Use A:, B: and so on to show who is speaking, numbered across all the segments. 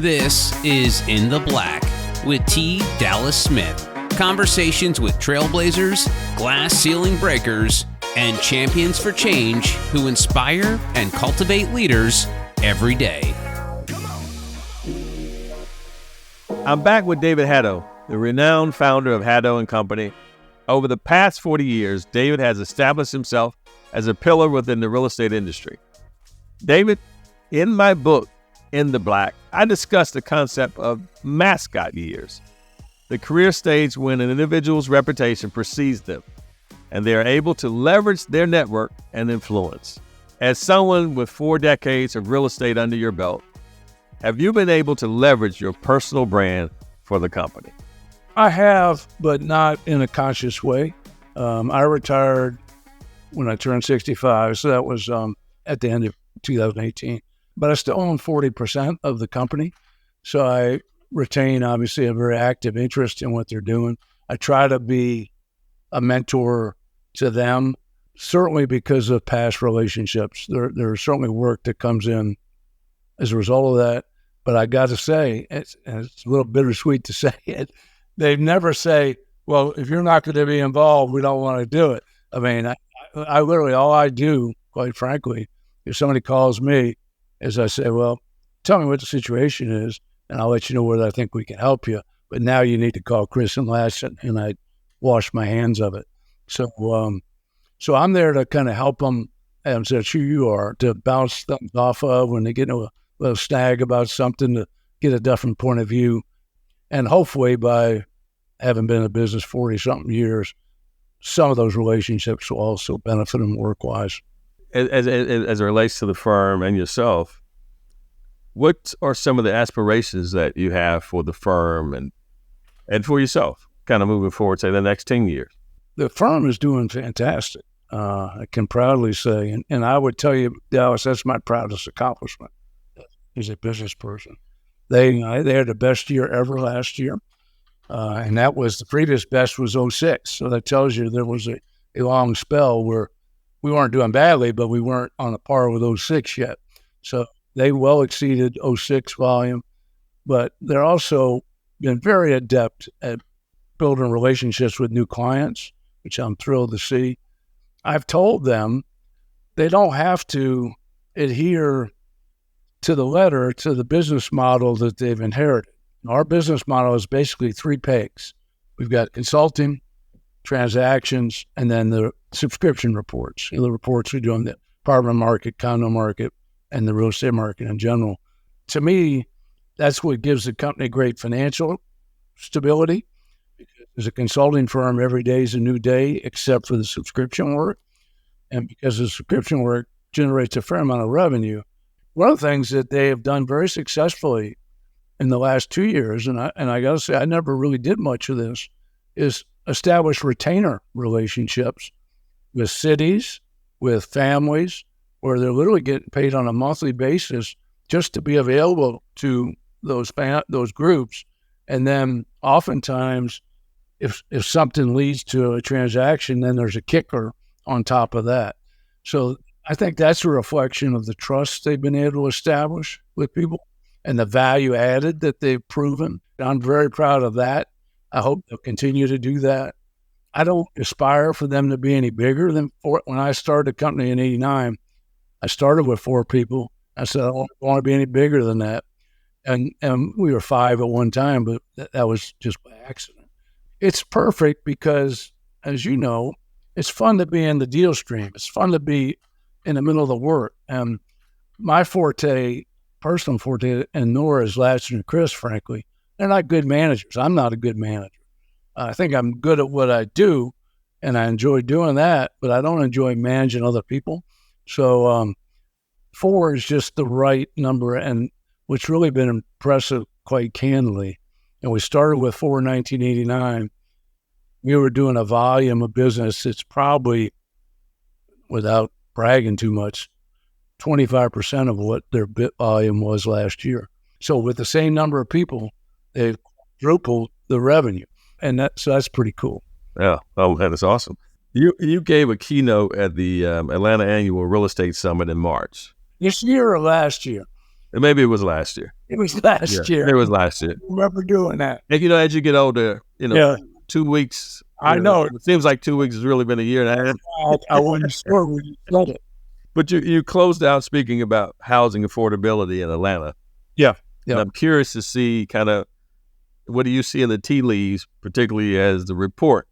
A: This is In the Black with T. Dallas Smith. Conversations with trailblazers, glass ceiling breakers, and champions for change who inspire and cultivate leaders every day.
B: I'm back with David Haddow, the renowned founder of Haddow Company. Over the past 40 years, David has established himself as a pillar within the real estate industry. David, in my book, In the Black, I discussed the concept of mascot years, the career stage when an individual's reputation precedes them, and they are able to leverage their network and influence. As someone with 4 decades of real estate under your belt, have you been able to leverage your personal brand for the company?
C: I have, but not in a conscious way. I retired when I turned 65, so that was at the end of 2018. But I still own 40% of the company, so I retain, obviously, a very active interest in what they're doing. I try to be a mentor to them, certainly because of past relationships. There's certainly work that comes in as a result of that. But I got to say, it's a little bittersweet to say it, they never say, well, if you're not going to be involved, we don't want to do it. I mean, I literally, all I do, quite frankly, if somebody calls me, is I say, well, tell me what the situation is, and I'll let you know whether I think we can help you. But now you need to call Chris and Lash, and I wash my hands of it. So I'm there to kind of help them, and that's who you are, to bounce things off of when they get into a little snag about something, to get a different point of view. And hopefully by having been in business 40-something years, some of those relationships will also benefit them work-wise.
B: As it relates to the firm and yourself, what are some of the aspirations that you have for the firm and for yourself, kind of moving forward, say, the next 10 years?
C: The firm is doing fantastic. I can proudly say, and I would tell you, Dallas, that's my proudest accomplishment as a business person. They had the best year ever last year, and that was, the previous best was 06. So that tells you there was a long spell where we weren't doing badly, but we weren't on a par with 06 yet. So they well exceeded 06 volume, but they're also been very adept at building relationships with new clients, which I'm thrilled to see. I've told them they don't have to adhere to the letter to the business model that they've inherited. Our business model is basically 3 pegs. We've got consulting, transactions, and then the subscription reports, the reports we do on the apartment market, condo market, and the real estate market in general. To me, that's what gives the company great financial stability. As a consulting firm, every day is a new day except for the subscription work. And because the subscription work generates a fair amount of revenue, one of the things that they have done very successfully in the last 2 years, and I got to say, I never really did much of this, is establish retainer relationships with cities, with families, where they're literally getting paid on a monthly basis just to be available to those groups. And then oftentimes, if something leads to a transaction, then there's a kicker on top of that. So I think that's a reflection of the trust they've been able to establish with people and the value added that they've proven. I'm very proud of that. I hope they'll continue to do that. I don't aspire for them to be any bigger than 4. When I started the company in 89, I started with 4 people. I said, I don't want to be any bigger than that. And we were 5 at one time, but that was just by accident. It's perfect because, as you know, it's fun to be in the deal stream. It's fun to be in the middle of the work. And my forte, personal forte, and nor is Latcher and Chris, frankly, they're not good managers. I'm not a good manager. I think I'm good at what I do, and I enjoy doing that, but I don't enjoy managing other people. So 4 is just the right number, and what's really been impressive, quite candidly, and we started with 4 in 1989. We were doing a volume of business that's probably, without bragging too much, 25% of what their bit volume was last year. So with the same number of people, they've quadrupled the revenue. And that's pretty cool.
B: Yeah. Oh, that is awesome. You gave a keynote at the Atlanta Annual Real Estate Summit in March.
C: This year or last year?
B: Maybe it was last year.
C: It was last year.
B: It was last year.
C: I remember doing that.
B: And, as you get older, 2 weeks.
C: I know.
B: It seems like 2 weeks has really been a year and a half.
C: I wasn't sure when you said it.
B: But you closed out speaking about housing affordability in Atlanta.
C: Yeah.
B: And I'm curious to see kind of what do you see in the tea leaves, particularly as the report.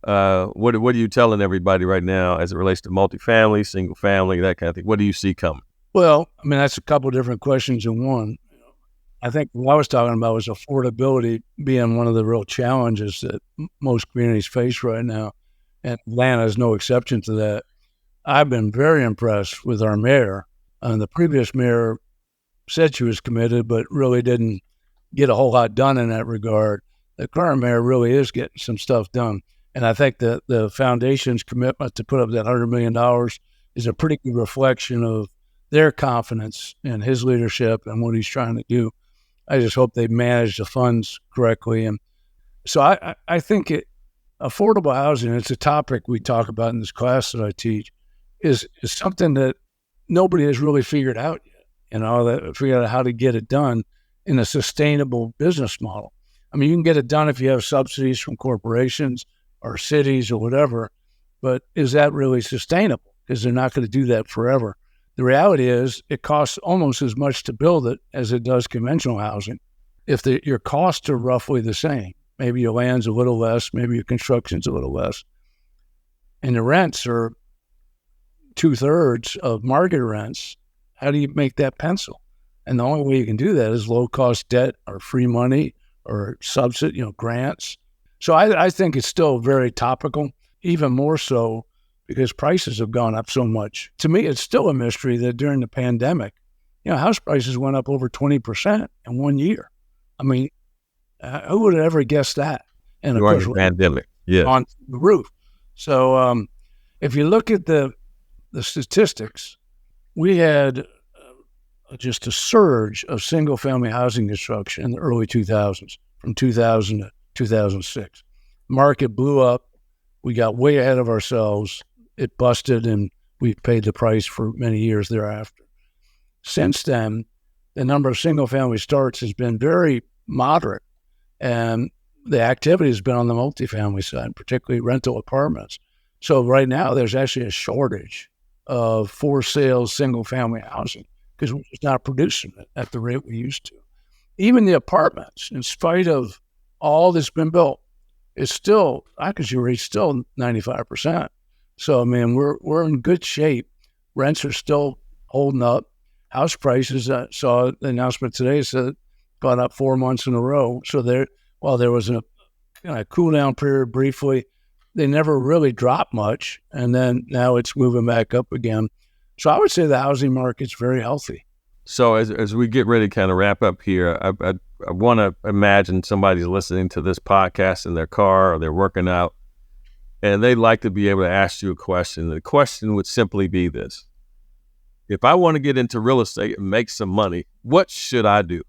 B: What are you telling everybody right now as it relates to multifamily, single family, that kind of thing? What do you see coming?
C: Well, I mean, that's a couple of different questions in one. I think what I was talking about was affordability being one of the real challenges that most communities face right now. And Atlanta is no exception to that. I've been very impressed with our mayor. The previous mayor said she was committed, but really didn't get a whole lot done in that regard. The current mayor really is getting some stuff done. And I think that the foundation's commitment to put up that $100 million is a pretty good reflection of their confidence in his leadership and what he's trying to do. I just hope they manage the funds correctly. And so I think affordable housing, it's a topic we talk about in this class that I teach, is something that nobody has really figured out yet, figured out how to get it done in a sustainable business model. I mean, you can get it done if you have subsidies from corporations or cities or whatever, but is that really sustainable? Because they're not going to do that forever. The reality is it costs almost as much to build it as it does conventional housing. If your costs are roughly the same, maybe your land's a little less, maybe your construction's a little less, and the rents are 2/3 of market rents, how do you make that pencil? And the only way you can do that is low-cost debt or free money or subsidy, grants. So I think it's still very topical, even more so because prices have gone up so much. To me, it's still a mystery that during the pandemic, house prices went up over 20% in 1 year. I mean, who would have ever guessed that? And of course,
B: pandemic,
C: on the roof. So if you look at the statistics, we had just a surge of single-family housing construction in the early 2000s, from 2000 to 2006. Market blew up. We got way ahead of ourselves. It busted, and we paid the price for many years thereafter. Since then, the number of single-family starts has been very moderate, and the activity has been on the multifamily side, particularly rental apartments. So right now, there's actually a shortage of for-sale single-family housing because we're just not producing it at the rate we used to. Even the apartments, in spite of all that's been built, is still, occupancy rate still 95%. So, I mean, we're in good shape. Rents are still holding up. House prices, I saw the announcement today, said gone up 4 months in a row. So while there was a kind of cool down period briefly, they never really dropped much. And then now it's moving back up again. So I would say the housing market's very healthy.
B: So as we get ready to kind of wrap up here, I want to imagine somebody's listening to this podcast in their car or they're working out, and they'd like to be able to ask you a question. The question would simply be this: if I want to get into real estate and make some money, what should I do?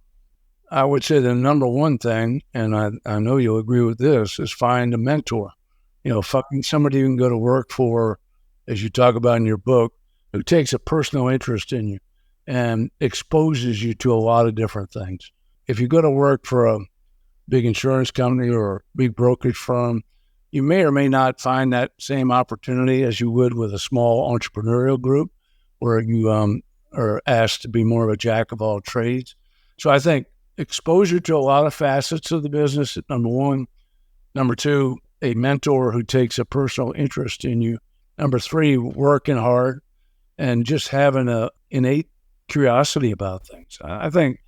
C: I would say the number one thing, and I know you'll agree with this, is find a mentor. Find somebody you can go to work for, as you talk about in your book, who takes a personal interest in you and exposes you to a lot of different things. If you go to work for a big insurance company or a big brokerage firm, you may or may not find that same opportunity as you would with a small entrepreneurial group where you are asked to be more of a jack of all trades. So I think exposure to a lot of facets of the business, number one. Number two, a mentor who takes a personal interest in you. Number three, working hard and just having an innate curiosity about things. I think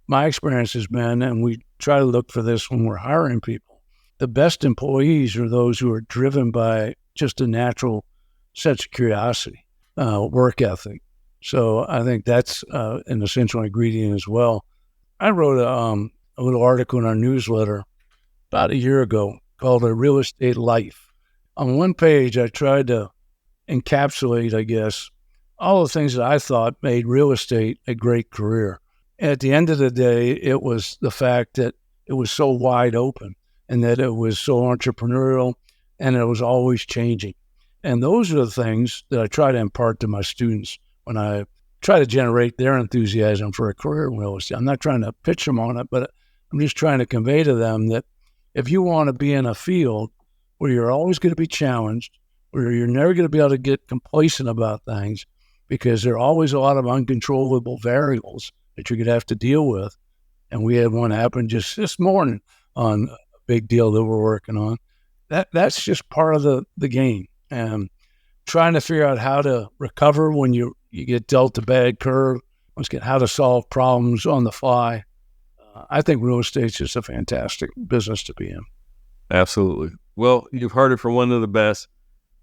C: my experience has been, and we try to look for this when we're hiring people, the best employees are those who are driven by just a natural sense of curiosity, work ethic. So I think that's an essential ingredient as well. I wrote a little article in our newsletter about a year ago called A Real Estate Life. On one page, I tried to encapsulate, I guess, all the things that I thought made real estate a great career. And at the end of the day, it was the fact that it was so wide open and that it was so entrepreneurial and it was always changing. And those are the things that I try to impart to my students when I try to generate their enthusiasm for a career in real estate. I'm not trying to pitch them on it, but I'm just trying to convey to them that if you want to be in a field where you're always going to be challenged, where you're never going to be able to get complacent about things, because there are always a lot of uncontrollable variables that you're going to have to deal with. And we had one happen just this morning on a big deal that we're working on. That's just part of the game. And trying to figure out how to recover when you get dealt a bad curve, how to solve problems on the fly. I think real estate's just a fantastic business to be in.
B: Absolutely. Well, you've heard it from one of the best.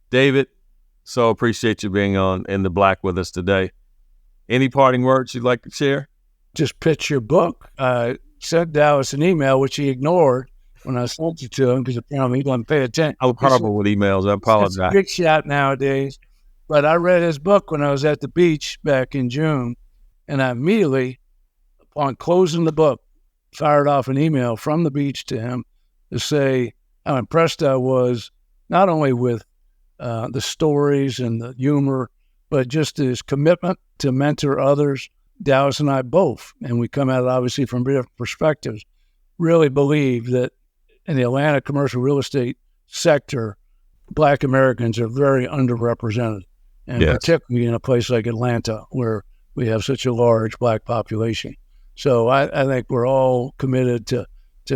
B: David, so appreciate you being on In the Black with us today. Any parting words you'd like to share?
C: Just pitch your book. I sent Dallas an email, which he ignored when I sent it to him because apparently he doesn't pay attention.
B: I'm horrible with emails. I apologize.
C: It's a big shot nowadays. But I read his book when I was at the beach back in June, and I immediately, upon closing the book, fired off an email from the beach to him to say how impressed I was, not only with the stories and the humor, but just his commitment to mentor others. Dallas and I both, and we come at it obviously from different perspectives, really believe that in the Atlanta commercial real estate sector, Black Americans are very underrepresented, and particularly in a place like Atlanta where we have such a large Black population. So I think we're all committed to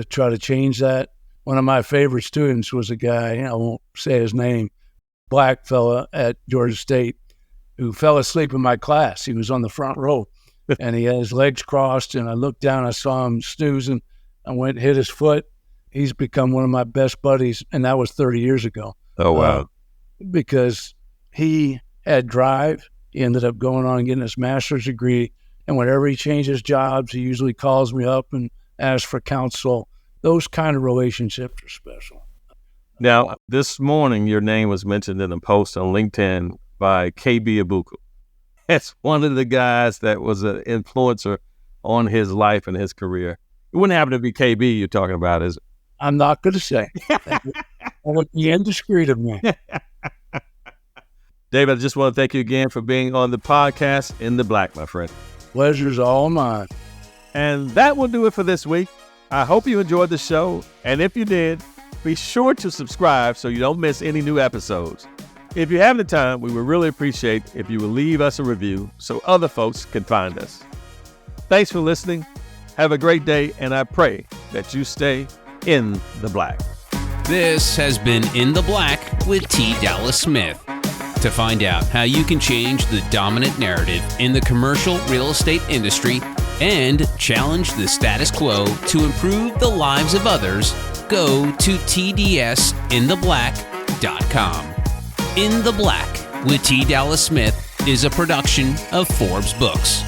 C: try to change that. One of my favorite students was a guy, I won't say his name, Black fella at Georgia State, who fell asleep in my class. He was on the front row, and he had his legs crossed, and I looked down, I saw him snoozing. I went and hit his foot. He's become one of my best buddies, and that was 30 years ago.
B: Oh, wow.
C: Because he had drive. He ended up going on and getting his master's degree, and whenever he changes jobs, he usually calls me up and asks for counsel. Those kind of relationships are special.
B: Now, this morning, your name was mentioned in a post on LinkedIn by KB Ibuku. That's one of the guys that was an influencer on his life and his career. It wouldn't happen to be KB you're talking about, is it?
C: I'm not going to say. That would be indiscreet of me.
B: David, I just want to thank you again for being on the podcast In the Black, my friend.
C: Pleasure's all mine.
B: And that will do it for this week. I hope you enjoyed the show. And if you did, be sure to subscribe so you don't miss any new episodes. If you have the time, we would really appreciate if you would leave us a review so other folks can find us. Thanks for listening. Have a great day, and I pray that you stay in the black.
A: This has been In the Black with T. Dallas Smith. To find out how you can change the dominant narrative in the commercial real estate industry and challenge the status quo to improve the lives of others, go to tdsintheblack.com. In the Black with T. Dallas Smith is a production of Forbes Books.